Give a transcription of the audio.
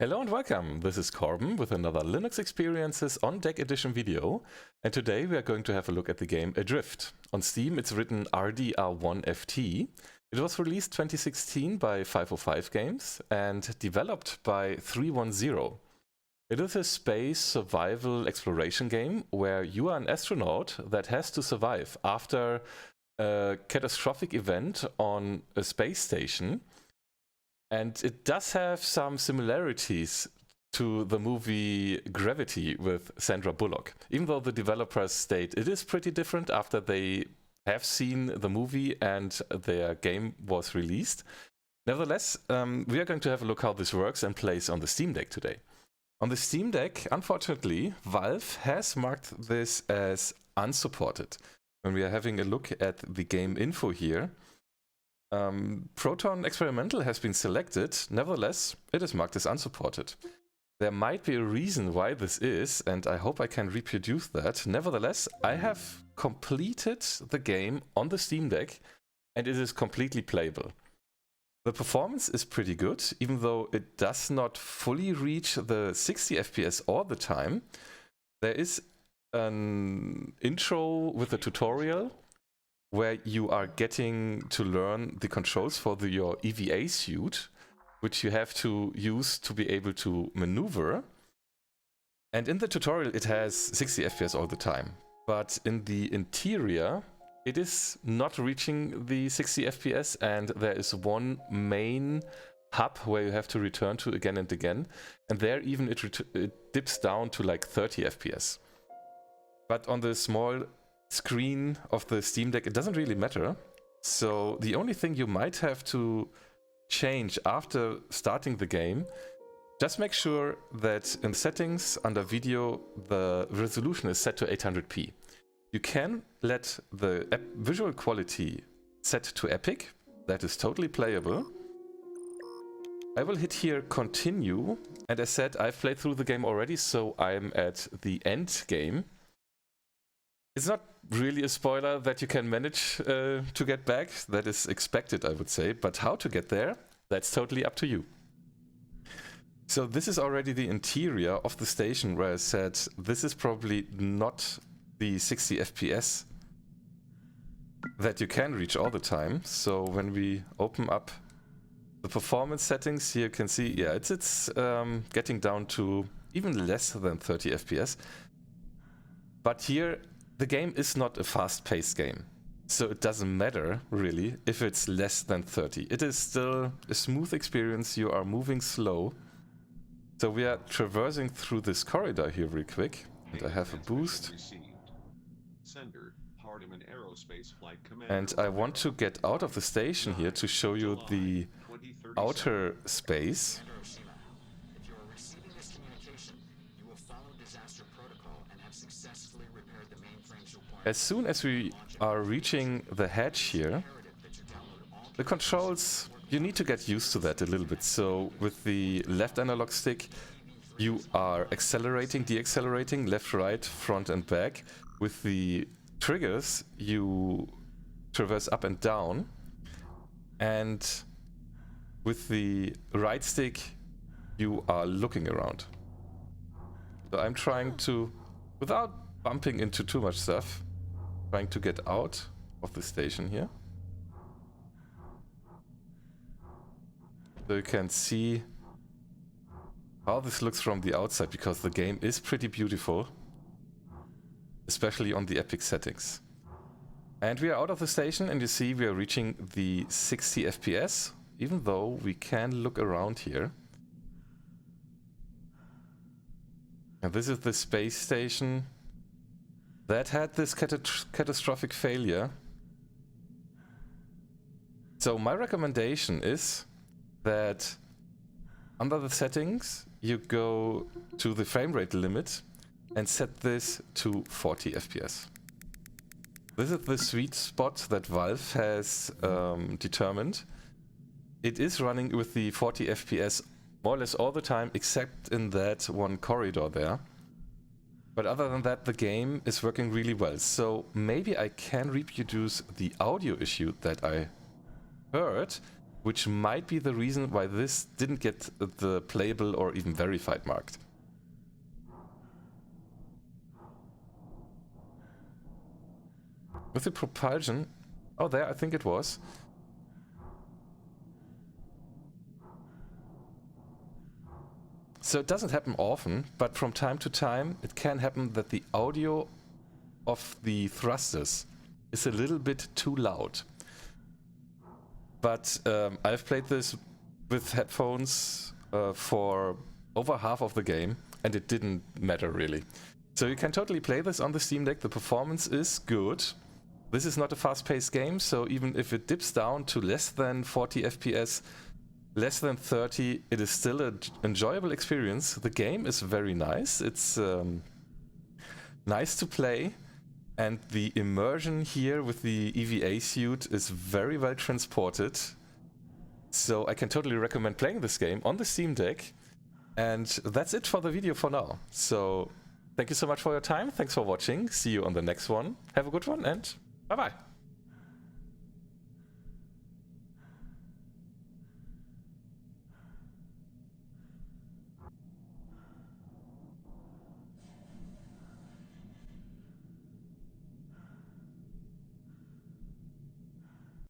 Hello and welcome, this is Corbin with another Linux Experiences on Deck Edition video, and today we are going to have a look at the game Adr1ft. On Steam it's written Adr1ft. It was released 2016 by 505 Games and developed by Adr1ft. It is a space survival exploration game where you are an astronaut that has to survive after a catastrophic event on a space station. And it does have some similarities to the movie Gravity with Sandra Bullock, even though the developers state it is pretty different after they have seen the movie and their game was released. Nevertheless, we are going to have a look how this works and plays on the Steam Deck today. On the Steam Deck, unfortunately, Valve has marked this as unsupported. When we are having a look at the game info here, Proton Experimental has been selected. Nevertheless, it is marked as unsupported. There might be a reason why this is, and I hope I can reproduce that. Nevertheless, I have completed the game on the Steam Deck, and it is completely playable. The performance is pretty good, even though it does not fully reach the 60 FPS all the time. There is an intro with a tutorial where you are getting to learn the controls for your EVA suit, which you have to use to be able to maneuver. And in the tutorial it has 60 FPS all the time, but in the interior it is not reaching the 60 FPS, and there is one main hub where you have to return to again and again, and there even it dips down to like 30 FPS. But on the small screen of the Steam Deck, it doesn't really matter. So the only thing you might have to change after starting the game, just make sure that in settings under video the resolution is set to 800p. You can let the visual quality set to epic. That is totally playable. I will hit here continue, and as said, I've played through the game already, so I'm at the end game. It's not really a spoiler that you can manage to get back. That is expected, I would say. But how to get there, that's totally up to you. So this is already the interior of the station, where I said this is probably not the 60 FPS that you can reach all the time. So when we open up the performance settings, here you can see, yeah, it's getting down to even less than 30 FPS. But here, the game is not a fast-paced game, so it doesn't matter, really, if it's less than 30. It is still a smooth experience, you are moving slow. So we are traversing through this corridor here real quick, and I have a boost. And I want to get out of the station here to show you the outer space. As soon as we are reaching the hatch here, the controls, you need to get used to that a little bit. So with the left analog stick, you are accelerating, deaccelerating, left, right, front and back. With the triggers, you traverse up and down. And with the right stick, you are looking around. So I'm trying to, without bumping into too much stuff, trying to get out of the station here. So you can see how this looks from the outside, because the game is pretty beautiful, especially on the epic settings. And we are out of the station, and you see we are reaching the 60 FPS, even though we can look around here. And this is the space station that had this catastrophic failure. So my recommendation is that under the settings you go to the frame rate limit and set this to 40 FPS. This is the sweet spot that Valve has determined. It is running with the 40 FPS more or less all the time, except in that one corridor there. But other than that, the game is working really well. So maybe I can reproduce the audio issue that I heard which might be the reason why this didn't get the playable or even verified marked. With the propulsion, oh there I think it was. So it doesn't happen often, but from time to time it can happen that the audio of the thrusters is a little bit too loud. But I've played this with headphones for over half of the game, and it didn't matter really. So you can totally play this on the Steam Deck. The performance is good. This is not a fast-paced game, so even if it dips down to less than 40 FPS, less than 30, it is still an enjoyable experience. The game is very nice. It's nice to play. And the immersion here with the EVA suit is very well transported. So I can totally recommend playing this game on the Steam Deck. And that's it for the video for now. So thank you so much for your time. Thanks for watching. See you on the next one. Have a good one and bye-bye.